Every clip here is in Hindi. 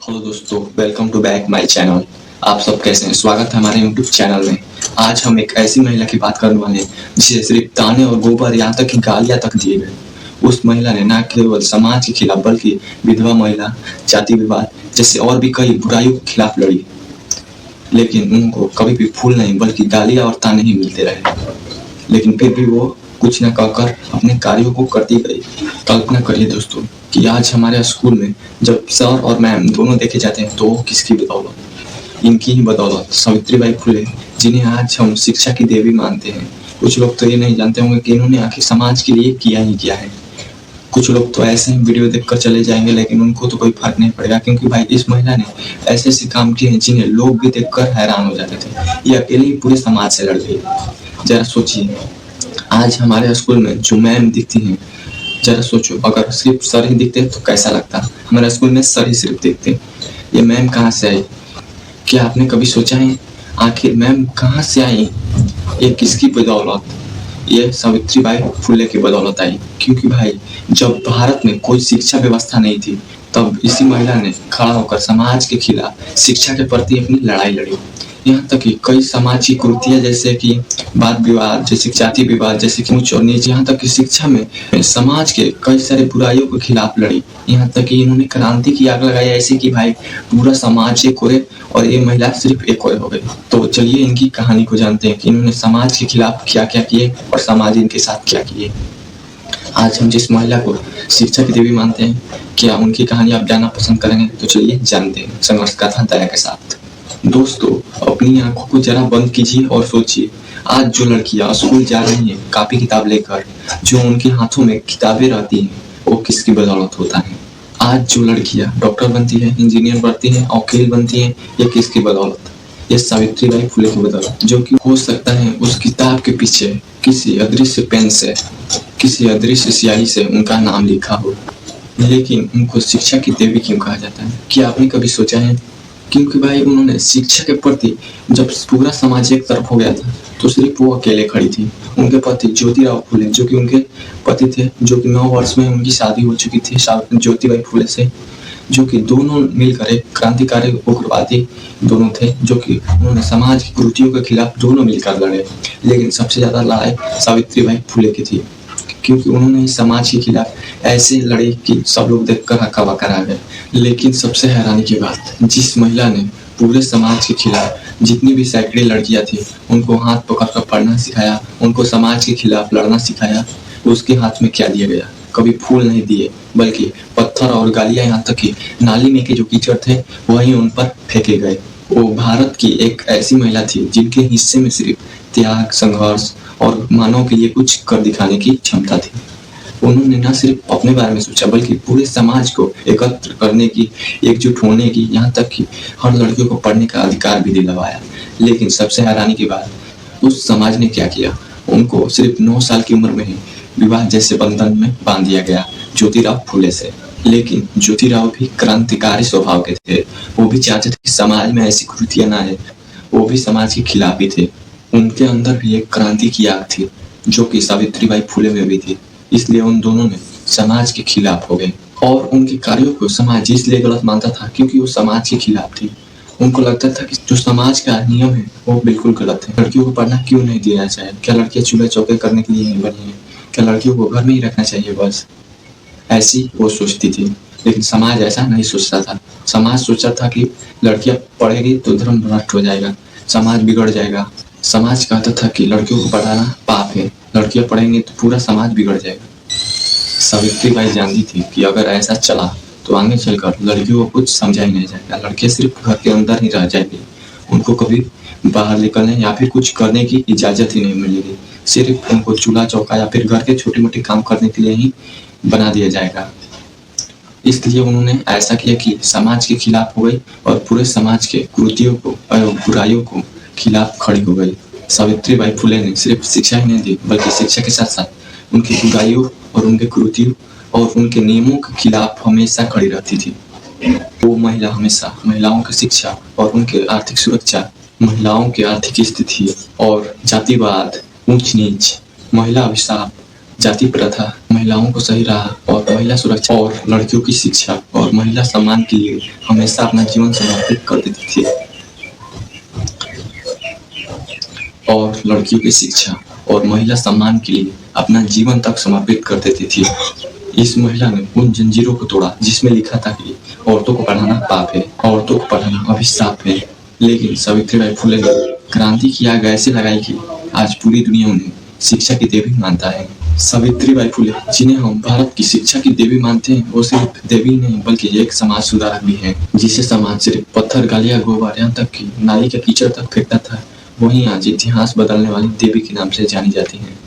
हेलो दोस्तों, welcome to back my channel. आप सब कैसे हैं? स्वागत है हमारे यूट्यूब चैनल में। आज हम एक ऐसी महिला की बात करने वाले हैं जिसे सिर्फ ताने और गोबर, यहाँ तक कि गालियाँ तक दिए गए। उस महिला ने न केवल समाज के खिलाफ बल्कि विधवा महिला, जाति विवाद जैसे और भी कई बुराइयों के खिलाफ लड़ी, लेकिन उनको कभी भी फूल नहीं बल्कि गालियाँ और ताने ही मिलते रहे। लेकिन फिर भी वो कुछ न कहकर अपने कार्यों को करती गई। कल्पना करिए दोस्तों कि आज हमारे स्कूल में जब सर और मैम दोनों देखे जाते हैं तो वो किसकी बदौलत? इनकी ही बदौलत, सावित्रीबाई फुले, जिन्हें आज हम शिक्षा की देवी मानते हैं। कुछ लोग तो ये नहीं जानते होंगे कि इन्होंने आखिर समाज के लिए किया ही किया है। कुछ लोग तो ऐसे ही वीडियो देखकर चले जाएंगे, लेकिन उनको तो कोई फर्क नहीं पड़ेगा, क्योंकि भाई इस महिला ने ऐसे ऐसे काम किए हैं जिन्हें लोग भी देखकर हैरान हो जाते थे। ये अकेले ही पूरे समाज से लड़ गई। जरा सोचिए, आज हमारे स्कूल में जो मैम दिखती हैं, जरा सोचो अगर सिर्फ सर ही दिखते तो कैसा लगता। हमारे स्कूल में सर ही सिर्फ दिखते, ये मैम कहाँ से आई? क्या आपने कभी सोचा है आखिर मैम कहाँ से आई? ये किसकी बदौलत? ये सावित्रीबाई फुले की बदौलत आई, क्योंकि भाई जब भारत में कोई शिक्षा व्यवस्था नहीं थी तब इसी महिला ने खड़ा होकर समाज के खिलाफ शिक्षा के प्रति अपनी लड़ाई लड़ी। यहाँ तक कि कई समाज की कुरीतियां जैसे कि वाद विवाद, जैसे जाति विवाद, जैसे कि ऊंच और नीच, यहाँ तक कि शिक्षा में समाज के कई सारे बुराइयों के खिलाफ लड़ी। यहाँ तक कि इन्होंने क्रांति की आग लगाई, ऐसी कि भाई पूरा समाज एक ओर और ये महिला सिर्फ एक ओर हो गई। तो चलिए इनकी कहानी को जानते हैं कि इन्होंने समाज के खिलाफ क्या क्या किए और समाज इनके साथ क्या किए। आज हम जिस महिला को शिक्षा की देवी मानते हैं, क्या उनकी कहानी आप जानना पसंद करेंगे? तो चलिए जानते हैं संघर्ष कथा दया के साथ। दोस्तों, अपनी आंखों को जरा बंद कीजिए और सोचिए, आज जो लड़कियां स्कूल जा रही हैं कॉपी किताब लेकर, जो उनके हाथों में किताबें रहती हैं, वो किसकी बदौलत होता है? आज जो लड़कियां डॉक्टर बनती हैं, इंजीनियर बनती हैं, वकील बनती हैं, ये किसकी बदौलत? ये सावित्रीबाई फुले की बदौलत, जो कि हो सकता है उस किताब के पीछे किसी अदृश्य पेन से, किसी अदृश्य स्याही से उनका नाम लिखा हो, लेकिन उनको शिक्षा की देवी क्यों कहा जाता है? क्या आपने कभी सोचा है? क्योंकि भाई उन्होंने शिक्षा के प्रति, जब पूरा समाज एक तरफ हो गया था तो सिर्फ वो अकेले खड़ी थी। उनके पति ज्योतिराव फुले, जो कि उनके पति थे, जो कि 9 वर्ष में उनकी शादी हो चुकी थी ज्योतिबाई फुले से, जो कि दोनों मिलकर एक क्रांतिकारी उग्रवादी दोनों थे, जो कि उन्होंने समाज की कुरीतियों के खिलाफ दोनों मिलकर लड़े। लेकिन सबसे ज्यादा लड़ाई सावित्रीबाई फुले की थी, क्योंकि उन्होंने समाज के खिलाफ ऐसे लड़े कि सब लोग देखकर हक्का बक्का रह गए। लेकिन सबसे हैरानी की बात, जिस महिला ने पूरे समाज के खिलाफ जितनी भी सैकड़े लड़कियां थी उनको हाथ पकड़कर पढ़ना सिखाया, उनको समाज के खिलाफ लड़ना सिखाया, उसके हाथ में क्या दिया गया? कभी फूल नहीं दिए, बल्कि पत्थर और गालियां, यहाँ तक कि नाली में के जो कीचड़ थे वही उन पर फेंके गए। वो भारत की एक ऐसी महिला थी जिनके हिस्से में सिर्फ त्याग, संघर्ष और मानव के लिए कुछ कर दिखाने की क्षमता थी। उन्होंने न सिर्फ अपने बारे में सोचा बल्कि पूरे समाज को एकत्र करने की, एकजुट होने की, यहाँ तक कि हर लड़कियों को पढ़ने का अधिकार भी दिलवाया। लेकिन सबसे हैरानी की बात, उस समाज ने क्या किया? उनको सिर्फ 9 साल की उम्र में ही विवाह जैसे बंधन में बांध दिया गया ज्योतिराव फुले से। लेकिन ज्योतिराव भी क्रांतिकारी स्वभाव के थे, वो भी चाहते थे कि समाज में ऐसी कुरीतियां ना आए, वो भी समाज के खिलाफ भी थे। उनके अंदर भी एक क्रांति की आग थी, जो कि सावित्रीबाई फुले में भी थी। इसलिए उन दोनों ने समाज के खिलाफ हो गए, और उनके कार्यों को समाज इसलिए गलत मानता था क्योंकि वो समाज के खिलाफ थी। उनको लगता था कि जो समाज का नियम है वो बिल्कुल गलत है। लड़कियों को पढ़ना क्यों नहीं दिया चाहिए? क्या लड़कियां चूल्हे चौके करने के लिए नहीं बनी है? क्या लड़कियों को घर में ही रखना चाहिए बस? ऐसी वो सोचती थी। लेकिन समाज ऐसा नहीं सोचता था। समाज सोचता था कि लड़कियां पढ़ेगी तो धर्म भ्रष्ट हो जाएगा, समाज बिगड़ जाएगा। समाज कहता था कि लड़कियों को पढ़ाना पाप है, लड़कियां पढ़ेंगी तो पूरा समाज बिगड़ जाएगा। सावित्रीबाई जानती थी कि अगर ऐसा चला तो आगे चलकर लड़कियों को कुछ समझा ही नहीं जाएगा, लड़कियां सिर्फ घर के अंदर ही रह जाएगी, उनको कभी बाहर निकलने या फिर कुछ करने की इजाजत ही नहीं मिलेगी। सिर्फ उनको चूल्हा चौका या फिर घर के छोटे मोटे काम करने के लिए ही बना दिया जाएगा। इसलिए उन्होंने ऐसा किया कि समाज के खिलाफ हो गई और पूरे समाज के कुरीतियों को और बुराइयों को खिलाफ खड़ी हो गई। सावित्रीबाई फुले ने सिर्फ शिक्षा ही नहीं दी, बल्कि शिक्षा के साथ साथ उनकी बुराइयों और उनके कुरीतियों और उनके नियमों के खिलाफ हमेशा खड़ी रहती थी। वो महिला हमेशा महिलाओं की शिक्षा और उनके आर्थिक सुरक्षा, महिलाओं की आर्थिक स्थिति और जातिवाद, ऊंच नीच, महिला अभिशाप, जाति प्रथा, महिलाओं को सही राह और महिला सुरक्षा और लड़कियों की शिक्षा और महिला सम्मान के लिए हमेशा अपना जीवन समर्पित कर देती थी। और लड़कियों की शिक्षा और महिला सम्मान के लिए अपना जीवन तक समर्पित कर देती थी। इस महिला ने उन जंजीरों को तोड़ा जिसमें लिखा था कि औरतों को पढ़ाना पाप है, औरतों को पढ़ाना अभिशाप है। लेकिन सावित्रीबाई फुले ने क्रांति की आग ऐसे लगाई कि आज पूरी दुनिया उन्हें शिक्षा की देवी मानता है। सावित्रीबाई फुले, जिन्हें हम भारत की शिक्षा की देवी मानते हैं, वो सिर्फ देवी नहीं बल्कि एक समाज सुधारक भी है। जिसे समाज सिर्फ पत्थर, गालियां, गोबर, यहाँ तक कि नाली के कीचड़ तक फेंकता था, वहीं आज इतिहास बदलने वाली देवी के नाम से जानी जाती हैं।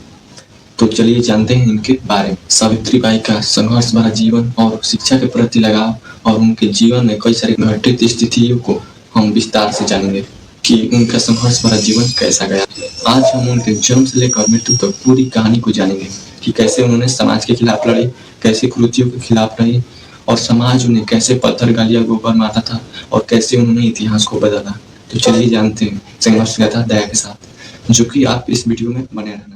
तो चलिए जानते हैं इनके बारे में। सावित्रीबाई का संघर्ष भरा जीवन और शिक्षा के प्रति लगाव और उनके जीवन में कई सारी घटित स्थितियों को हम विस्तार से जानेंगे कि उनका संघर्ष भरा जीवन कैसा गया। आज हम उनके जन्म से लेकर मृत्यु तक पूरी कहानी को जानेंगे कि कैसे उन्होंने समाज के खिलाफ लड़ी, कैसे कुरीतियों के खिलाफ रही और समाज उन्हें कैसे पत्थर, गालियां, गोबर मारता था और कैसे उन्होंने इतिहास को बदला। तो चलिए जानते हैं संघर्ष गाथा दया के साथ, जो कि आप इस वीडियो में बने रहना।